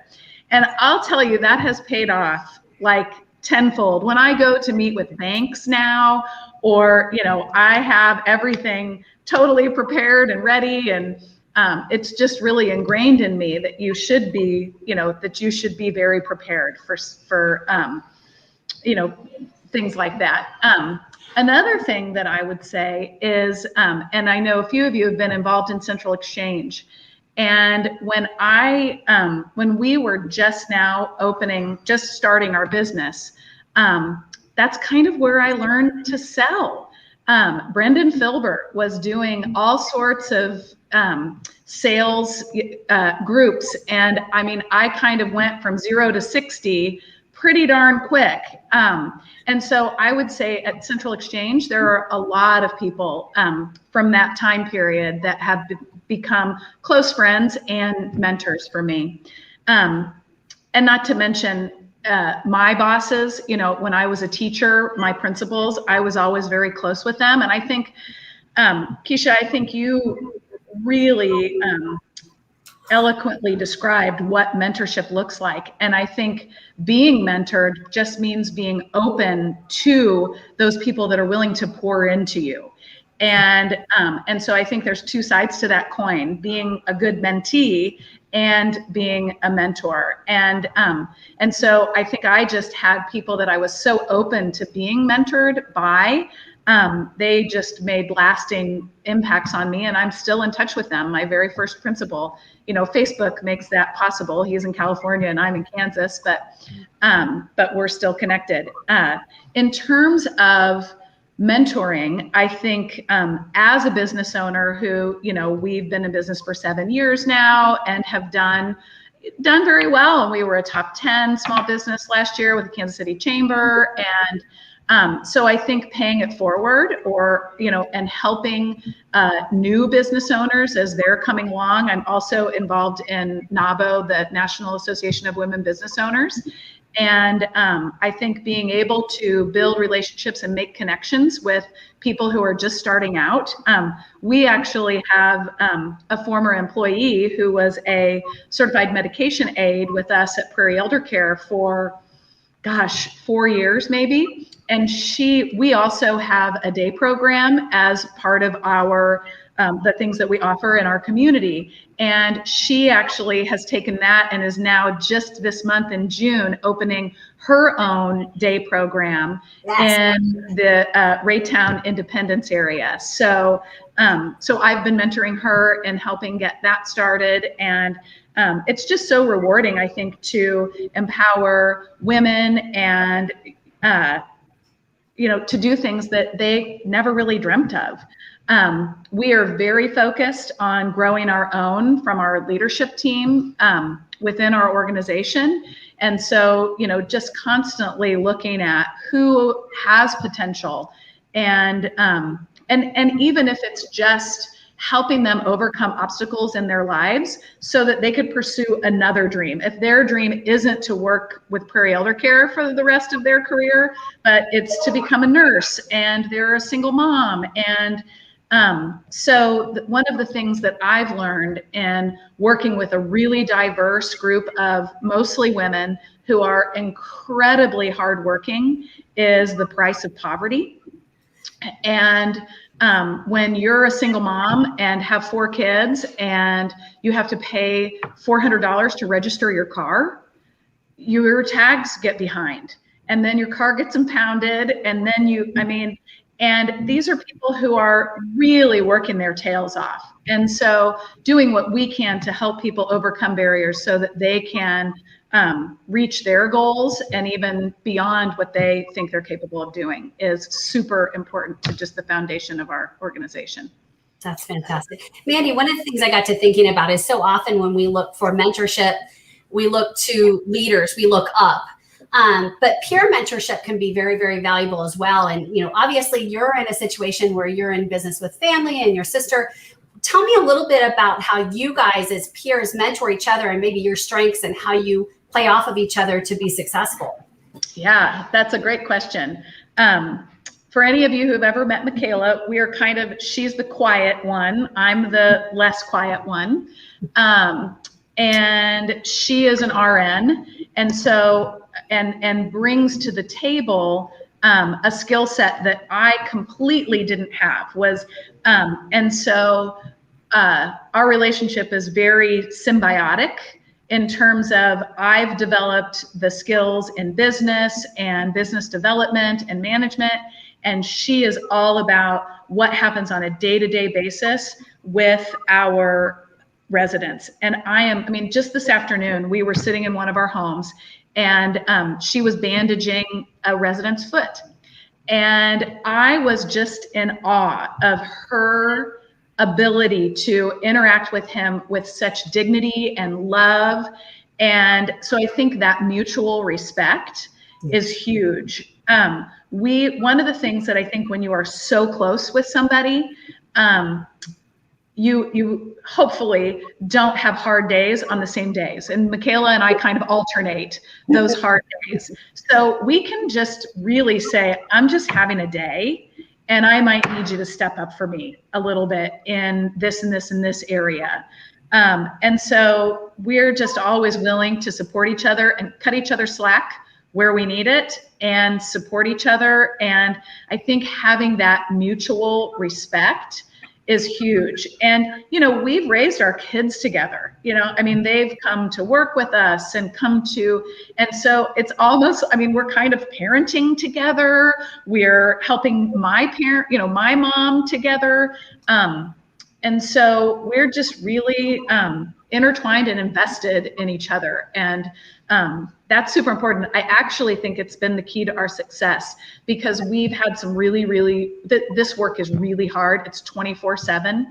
And I'll tell you that has paid off like tenfold. When I go to meet with banks now, or, I have everything totally prepared and ready, and it's just really ingrained in me that you should be, very prepared for things like that. Another thing that I would say is, and I know a few of you have been involved in Central Exchange, and when we were just starting our business, that's kind of where I learned to sell. Brendan Filbert was doing all sorts of sales groups. And I kind of went from 0 to 60 pretty darn quick. And so I would say at Central Exchange, there are a lot of people from that time period that have become close friends and mentors for me. And not to mention, my bosses, when I was a teacher, my principals, I was always very close with them. And I think, Keisha, I think you really eloquently described what mentorship looks like. And I think being mentored just means being open to those people that are willing to pour into you. And so I think there's two sides to that coin, being a good mentee and being a mentor. And so I think I just had people that I was so open to being mentored by. They just made lasting impacts on me, and I'm still in touch with them. My very first principal, Facebook makes that possible. He's in California and I'm in Kansas, but we're still connected. In terms of mentoring, I think as a business owner who, we've been in business for 7 years now and have done very well. And we were a top 10 small business last year with the Kansas City Chamber. And so I think paying it forward or, and helping new business owners as they're coming along. I'm also involved in NABO, the National Association of Women Business Owners. And I think being able to build relationships and make connections with people who are just starting out. We actually have a former employee who was a certified medication aide with us at Prairie Elder Care for, 4 years maybe. And we also have a day program as part of our the things that we offer in our community. And she actually has taken that and is now just this month in June opening her own day program in the Raytown Independence area. So I've been mentoring her and helping get that started. And it's just so rewarding, I think, to empower women and, to do things that they never really dreamt of. We are very focused on growing our own from our leadership team within our organization. And so, just constantly looking at who has potential and even if it's just helping them overcome obstacles in their lives so that they could pursue another dream. If their dream isn't to work with Prairie Elder Care for the rest of their career, but it's to become a nurse and they're a single mom. And so one of the things that I've learned in working with a really diverse group of mostly women who are incredibly hardworking is the price of poverty. And when you're a single mom and have 4 kids and you have to pay $400 to register your car, your tags get behind and then your car gets impounded. And then and these are people who are really working their tails off. And so doing what we can to help people overcome barriers so that they can reach their goals and even beyond what they think they're capable of doing is super important to just the foundation of our organization. That's fantastic. Mandy, one of the things I got to thinking about is so often when we look for mentorship, we look to leaders, we look up. But peer mentorship can be very, very valuable as well. And, obviously you're in a situation where you're in business with family and your sister. Tell me a little bit about how you guys as peers mentor each other and maybe your strengths and how you play off of each other to be successful. Yeah, that's a great question. For any of you who've ever met Michaela, she's the quiet one. I'm the less quiet one. And she is an RN. And so, and brings to the table a skill set that I completely didn't have and so our relationship is very symbiotic in terms of I've developed the skills in business and business development and management, and she is all about what happens on a day-to-day basis with our residents. And just this afternoon, we were sitting in one of our homes and she was bandaging a resident's foot. And I was just in awe of her ability to interact with him with such dignity and love. And so I think that mutual respect is huge. One of the things that I think when you are so close with somebody, you hopefully don't have hard days on the same days. And Michaela and I kind of alternate those hard days. So we can just really say, I'm just having a day and I might need you to step up for me a little bit in this and this and this area. And so we're just always willing to support each other and cut each other slack where we need it and support each other. And I think having that mutual respect is huge. And, we've raised our kids together, they've come to work with us and and so it's almost, we're kind of parenting together. We're helping my mom together. And so we're just really intertwined and invested in each other. And that's super important. I actually think it's been the key to our success because we've had some this work is really hard. It's 24/7.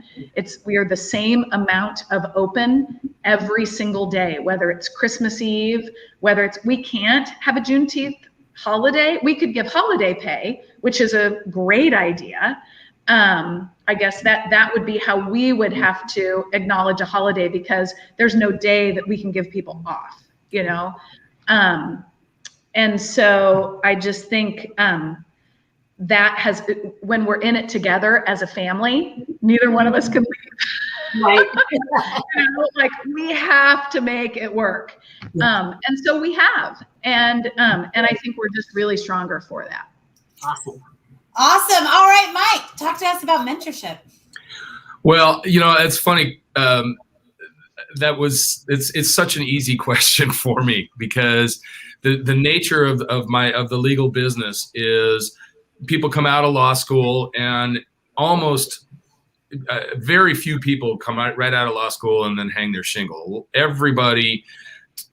We are the same amount of open every single day, whether it's Christmas Eve, we can't have a Juneteenth holiday. We could give holiday pay, which is a great idea. I guess that would be how we would have to acknowledge a holiday because there's no day that we can give people off, and so I just think that when we're in it together as a family, neither one of us can leave. Right. We have to make it work. And so we have, and I think we're just really stronger for that. Awesome. Awesome. All right, Mike, talk to us about mentorship. Well, it's funny. It's such an easy question for me, because the nature of the legal business is people come out of law school, and almost very few people come right out of law school and then hang their shingle. Everybody,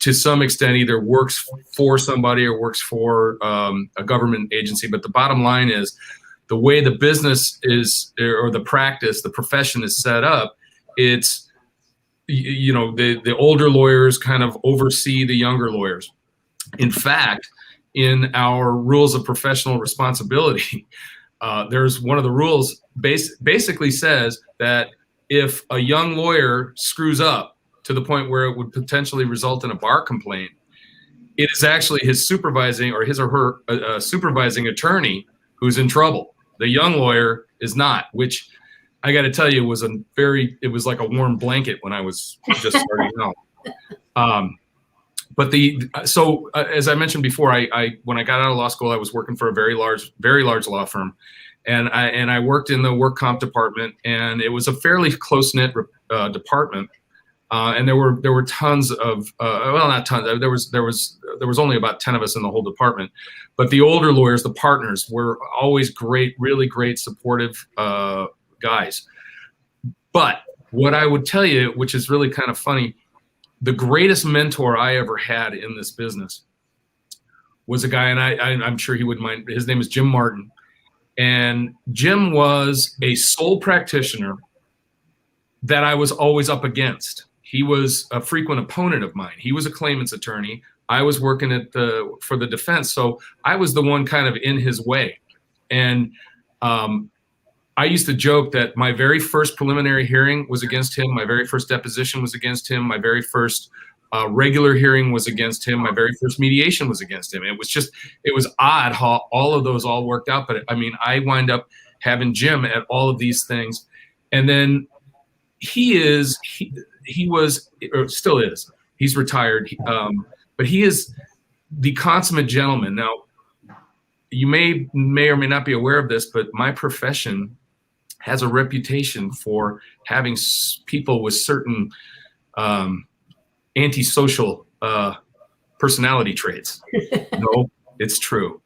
to some extent, either works for somebody or works for a government agency. But the bottom line is, the way the business is, or the practice, the profession is set up, it's, the older lawyers kind of oversee the younger lawyers. In fact, in our rules of professional responsibility, there's one of the rules basically says that if a young lawyer screws up to the point where it would potentially result in a bar complaint, it is actually his supervising or his or her supervising attorney who's in trouble. The young lawyer is not, which I got to tell you it was like a warm blanket when I was just starting out. So as I mentioned before, when I got out of law school, I was working for a very large law firm, and I worked in the work comp department, and it was a fairly close-knit department, and there were tons of not tons. There was only about 10 of us in the whole department, but the older lawyers, the partners, were always great, really great, supportive guys. But what I would tell you, which is really kind of funny, the greatest mentor I ever had in this business was a guy, and I'm sure he wouldn't mind. His name is Jim Martin. And Jim was a sole practitioner that I was always up against. He was a frequent opponent of mine. He was a claimant's attorney. I was working for the defense. So I was the one kind of in his way. And I used to joke that my very first preliminary hearing was against him. My very first deposition was against him. My very first regular hearing was against him. My very first mediation was against him. It was odd how all of those all worked out. But I mean, I wind up having Jim at all of these things. And then he was, or still is, he's retired. But he is the consummate gentleman. Now, you may or may not be aware of this, but my profession has a reputation for having people with certain antisocial personality traits. No, it's true.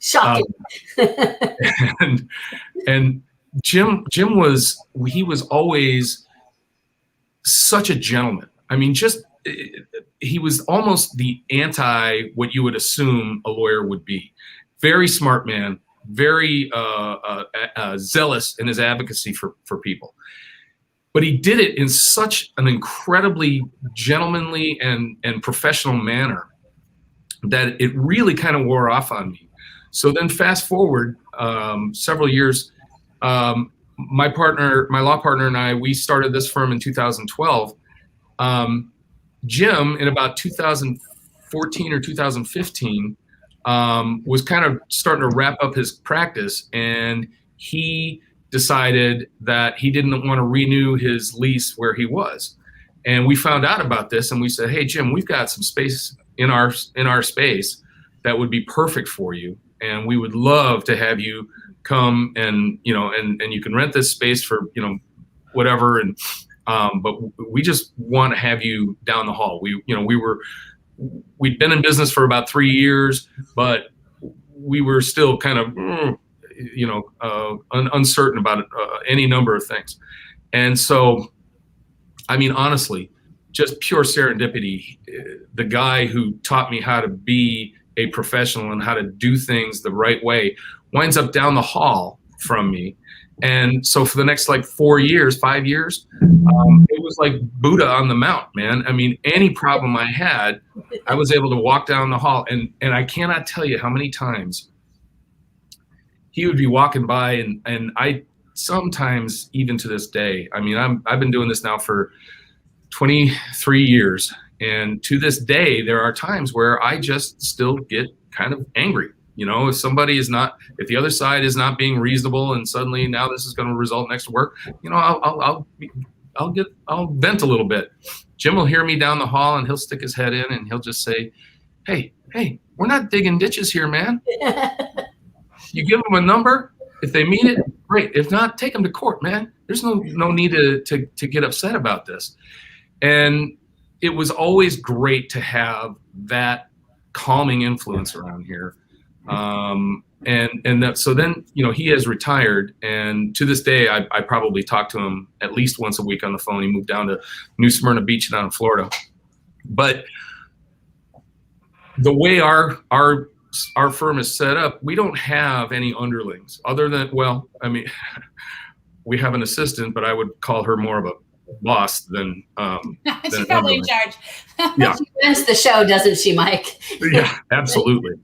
Shocking. And Jim was always such a gentleman. I mean, he was almost the anti what you would assume a lawyer would be. Very smart man, very zealous in his advocacy for people. But he did it in such an incredibly gentlemanly and professional manner that it really kind of wore off on me. So then fast forward several years, my law partner and I, we started this firm in 2012. Jim, in about 2014 or 2015, was kind of starting to wrap up his practice, and he decided that he didn't want to renew his lease where he was. And we found out about this, and we said, "Hey, Jim, we've got some space in our space that would be perfect for you, and we would love to have you come and you can rent this space for whatever, and but we just want to have you down the hall." We'd been in business for about 3 years, but we were still kind of uncertain about any number of things. And so, I mean, honestly, just pure serendipity. The guy who taught me how to be a professional and how to do things the right way winds up down the hall from me. And so for the next 5 years, it was like Buddha on the mount, man. I mean, any problem I had, I was able to walk down the hall. And I cannot tell you how many times he would be walking by, and I sometimes, even to this day, I mean, I've been doing this now for 23 years. And to this day, there are times where I just still get kind of angry. If the other side is not being reasonable, and suddenly now this is going to result in extra work, I'll vent a little bit. Jim will hear me down the hall, and he'll stick his head in, and he'll just say, hey, we're not digging ditches here, man. You give them a number, If they meet it, great. If not, take them to court, man. There's no need to get upset about this. And it was always great to have that calming influence around here. So then, he has retired, and to this day, I probably talk to him at least once a week on the phone. He moved down to New Smyrna Beach down in Florida. But the way our firm is set up, we don't have any underlings other than, we have an assistant, but I would call her more of a boss than she's probably in charge. Yeah. She runs the show, doesn't she, Mike? Yeah, absolutely.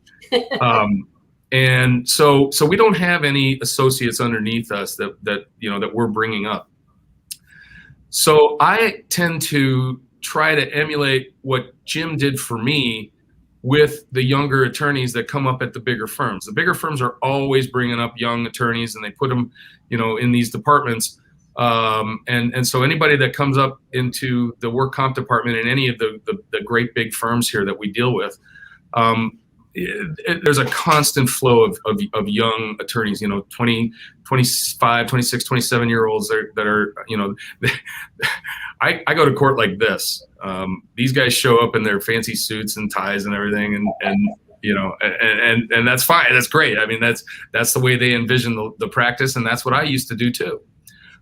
And so we don't have any associates underneath us that we're bringing up. So I tend to try to emulate what Jim did for me with the younger attorneys that come up at the bigger firms. The bigger firms are always bringing up young attorneys, and they put them, in these departments. And so anybody that comes up into the work comp department in any of the great big firms here that we deal with, there's a constant flow of young attorneys, 20, 25, 26, 27-year-olds that are, I go to court like this. These guys show up in their fancy suits and ties and everything, and that's fine. That's great. I mean, that's the way they envision the practice, and that's what I used to do too.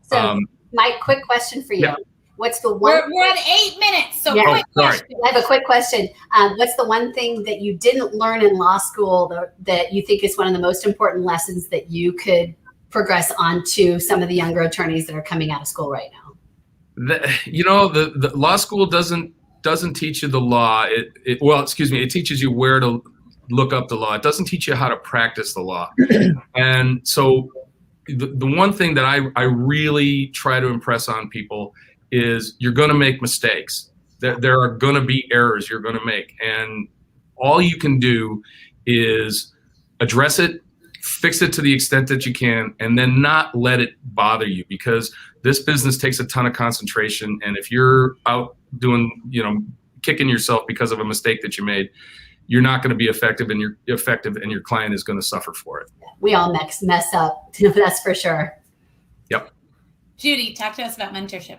So, Mike, quick question for you. Yeah. What's the one? We're at 8 minutes, so Yeah. quick question. I have a quick question. What's the one thing that you didn't learn in law school that you think is one of the most important lessons that you could progress on to some of the younger attorneys that are coming out of school right now? The law school doesn't teach you the law. It teaches you where to look up the law. It doesn't teach you how to practice the law. And so the one thing that I really try to impress on people is you're going to make mistakes. There are going to be errors you're going to make. And all you can do is address it, fix it to the extent that you can, and then not let it bother you, because this business takes a ton of concentration. And if you're out doing, kicking yourself because of a mistake that you made, you're not going to be effective, and your client is going to suffer for it. We all mess up. That's for sure. Yep. Judy, talk to us about mentorship.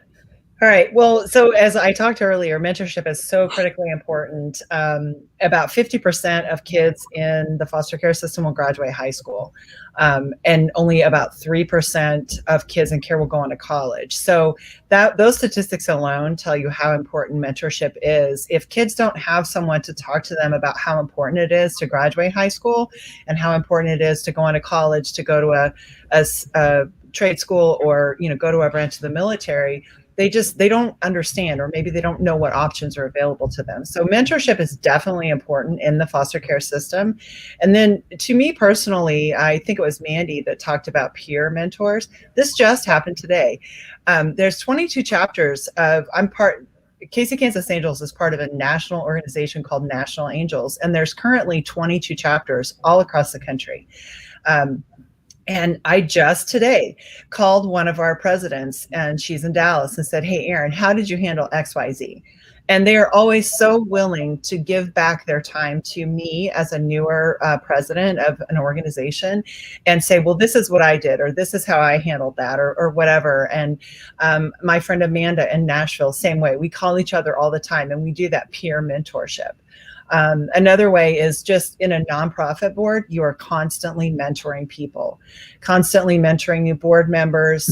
All right. Well, so as I talked earlier, mentorship is so critically important. About 50% of kids in the foster care system will graduate high school, and only about 3% of kids in care will go on to college. So those statistics alone tell you how important mentorship is. If kids don't have someone to talk to them about how important it is to graduate high school and how important it is to go on to college, to go to a trade school, or go to a branch of the military, they don't understand, or maybe they don't know what options are available to them. So mentorship is definitely important in the foster care system. And then to me personally, I think it was Mandy that talked about peer mentors. This just happened today. There's 22 chapters Casey Kansas Angels is part of a national organization called National Angels. And there's currently 22 chapters all across the country. And I just today called one of our presidents, and she's in Dallas, and said, "Hey, Aaron, how did you handle XYZ?" And they are always so willing to give back their time to me as a newer president of an organization and say, well, this is what I did, or this is how I handled that, or whatever. And my friend Amanda in Nashville, same way. We call each other all the time, and we do that peer mentorship. Another way is just in a nonprofit board, you are constantly mentoring people, constantly mentoring new board members.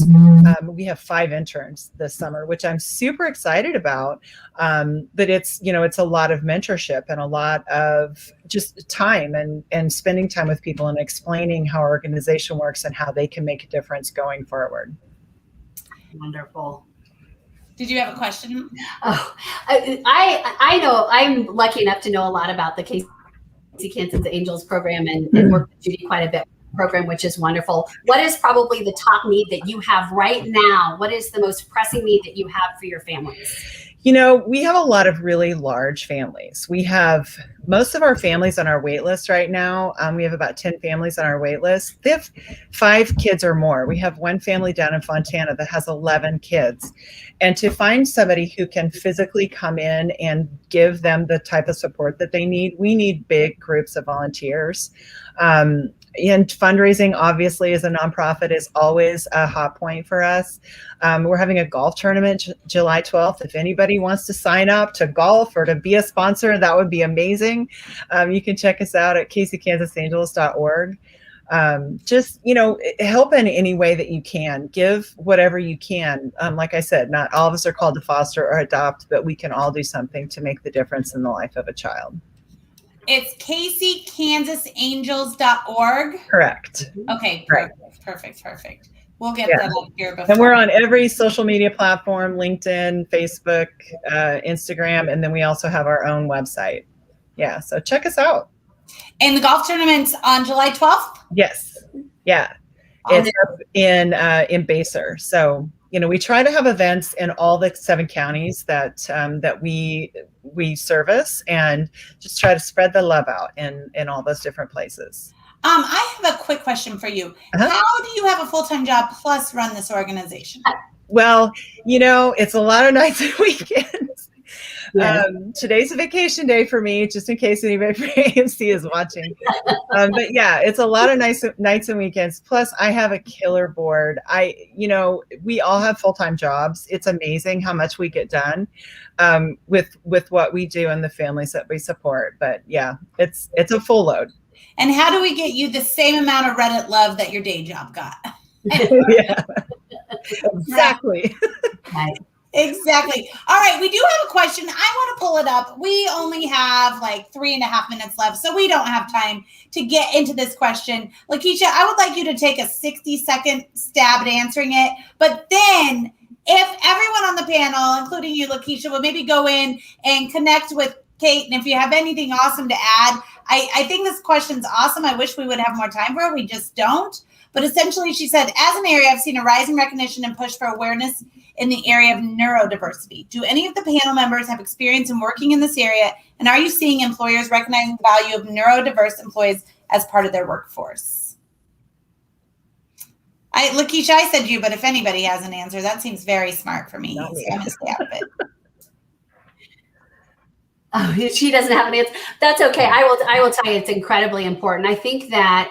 We have 5 interns this summer, which I'm super excited about. But it's a lot of mentorship and a lot of just time and spending time with people and explaining how our organization works and how they can make a difference going forward. Wonderful. Did you have a question? Oh, I know I'm lucky enough to know a lot about the Casey Kansas Angels program and work with Judy quite a bit program, which is wonderful. What is probably the top need that you have right now? What is the most pressing need that you have for your families? We have a lot of really large families. We have most of our families on our wait list right now. We have about 10 families on our wait list. They have 5 kids or more. We have one family down in Fontana that has 11 kids. And to find somebody who can physically come in and give them the type of support that they need, we need big groups of volunteers. And fundraising, obviously, as a nonprofit, is always a hot point for us. We're having a golf tournament July 12th. If anybody wants to sign up to golf or to be a sponsor, that would be amazing. You can check us out at CaseyKansasAngels.org. Just, help in any way that you can. Give whatever you can. Like I said, not all of us are called to foster or adopt, but we can all do something to make the difference in the life of a child. It's CaseyKansasAngels.org. Correct. Okay, Right. perfect. We'll get Yeah. that up here before. And we're on every social media platform, LinkedIn, Facebook, Instagram, and then we also have our own website. Yeah, so check us out. And the golf tournament's on July 12th? Yes. Yeah. It's up in Baser. So, we try to have events in all the 7 counties that we service, and just try to spread the love out in all those different places. I have a quick question for you. Uh-huh. How do you have a full-time job plus run this organization? Well, it's a lot of nights and weekends. Yeah. Today's a vacation day for me, just in case anybody from AMC is watching. But yeah, it's a lot of nights and weekends. Plus, I have a killer board. We all have full-time jobs. It's amazing how much we get done with what we do and the families that we support. But yeah, it's a full load. And how do we get you the same amount of Reddit love that your day job got? Yeah, exactly. Right. Exactly. All right. We do have a question. I want to pull it up. We only have like 3.5 minutes left, so we don't have time to get into this question. Lakeshia, I would like you to take a 60-second stab at answering it. But then if everyone on the panel, including you, Lakeshia, will maybe go in and connect with Kate. And if you have anything awesome to add, I think this question's awesome. I wish we would have more time for it. We just don't. But essentially, she said, as an area, I've seen a rise in recognition and push for awareness in the area of neurodiversity. Do any of the panel members have experience in working in this area? And are you seeing employers recognizing the value of neurodiverse employees as part of their workforce? Lakeshia, I said you, but if anybody has an answer, that seems very smart for me. So I'm going to stay out of it. Oh, she doesn't have an answer. That's okay. I will tell you, it's incredibly important. I think that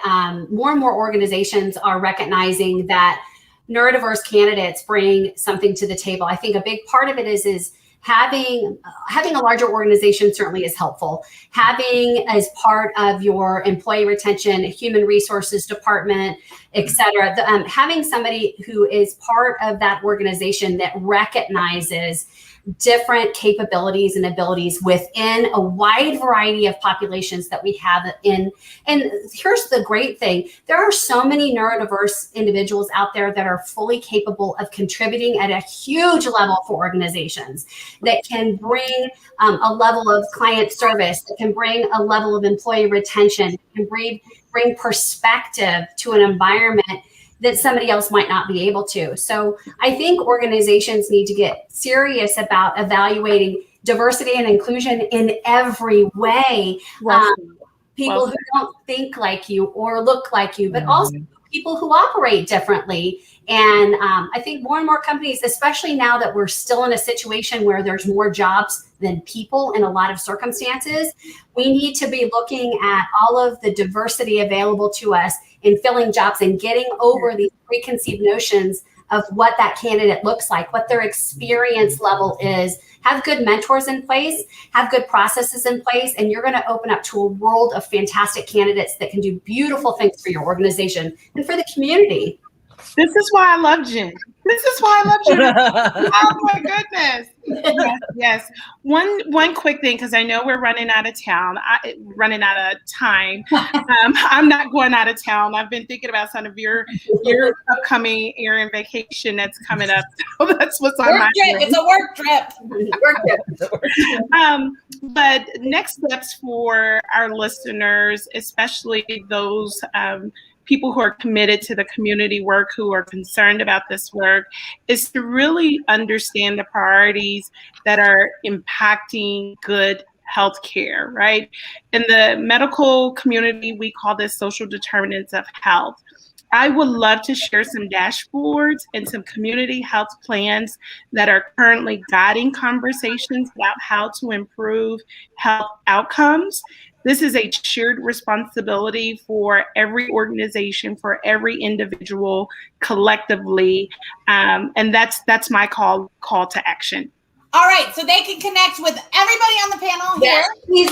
more and more organizations are recognizing that neurodiverse candidates bring something to the table. I think a big part of it is having a larger organization certainly is helpful. Having as part of your employee retention, human resources department, et cetera, having somebody who is part of that organization that recognizes different capabilities and abilities within a wide variety of populations that we have in. And here's the great thing. There are so many neurodiverse individuals out there that are fully capable of contributing at a huge level for organizations, that can bring a level of client service, that can bring a level of employee retention, can bring perspective to an environment that somebody else might not be able to. So I think organizations need to get serious about evaluating diversity and inclusion in every way. People who don't think like you or look like you, but also people who operate differently. And I think more and more companies, especially now that we're still in a situation where there's more jobs than people in a lot of circumstances, we need to be looking at all of the diversity available to us in filling jobs and getting over these preconceived notions of what that candidate looks like, what their experience level is. Have good mentors in place, have good processes in place, and you're going to open up to a world of fantastic candidates that can do beautiful things for your organization and for the community. This is why I love Jen. This is why I love Jen. Oh my goodness. Yes. One quick thing, because I know we're running out of time. I'm not going out of town. I've been thinking about some of your upcoming Aaron vacation that's coming up. So that's what's on my trip. It's a work trip. But next steps for our listeners, especially those people who are committed to the community work, who are concerned about this work, is to really understand the priorities that are impacting good healthcare, right? In the medical community, we call this social determinants of health. I would love to share some dashboards and some community health plans that are currently guiding conversations about how to improve health outcomes. this is a shared responsibility for every organization, for every individual collectively. And that's my call to action. All right, so they can connect with everybody on the panel here. Please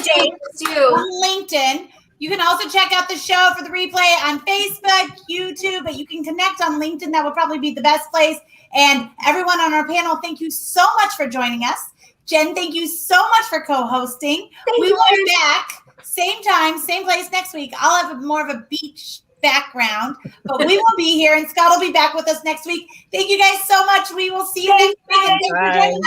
do. On LinkedIn. You can also check out the show for the replay on Facebook, YouTube, but you can connect on LinkedIn. That would probably be the best place. And everyone on our panel, thank you so much for joining us. Jen, thank you so much for co-hosting. We will be back same time, same place next week. I'll have more of a beach background, but we will be here, and Scott will be back with us next week. Thank you guys so much. We will see you next week. And thanks for joining us.